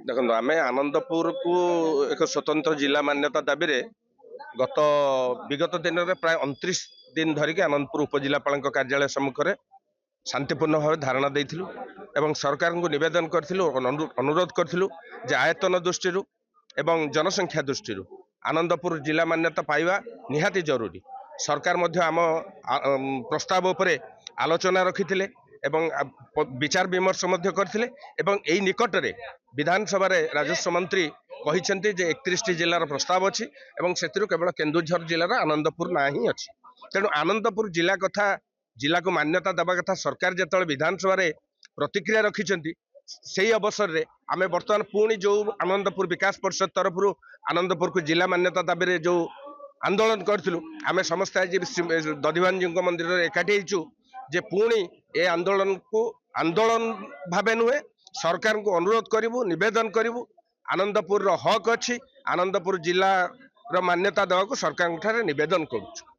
देखो आम आनंदपुर को एक स्वतंत्र जिला मान्यता दाबी गत विगत दिन में प्राय 29 दिन धरिक आनंदपुर उपजिलापाल कार्यालय सम्मुख में शांतिपूर्ण भाव धारणा देथिलु एवं सरकार को निवेदन करथिलु अनुरोध करथिलु जे आयतन दृष्टि एवं जनसंख्या दृष्टि आनंदपुर जिला मान्यता पाइबा निहाती जरूरी। सरकार मध्य आम प्रस्ताव उपरे आलोचना रखिथिले एवं विचार विमर्श मध्य करथिले एवं एई निकटरे विधानसभा राजस्व मंत्री कहिसेंती जे 31 जिलार प्रस्ताव अछि एवं सेतिरु केवल केन्दुझर जिलार आनंदपुर ना ही अछि। तेणु आनंदपुर जिला कथा जिला को मान्यता देवा कथा सरकार जिते विधानसभा प्रतिक्रिया रखिंट से अवसर में आम बर्तमान पुणी जो आनंदपुर विकास परिषद तरफ आनंदपुर को जिला मान्यता दाबी जो आंदोलन करूँ आम समस्त आज दधिवान जी मंदिर में एकाठी जे पुणी ए आंदोलन को आंदोलन भावे नुहे सरकार को अनुरोध करूँ निवेदन करूँ आनंदपुर हक अच्छी आनंदपुर जिला मान्यता देवा सरकार निवेदन करुँ।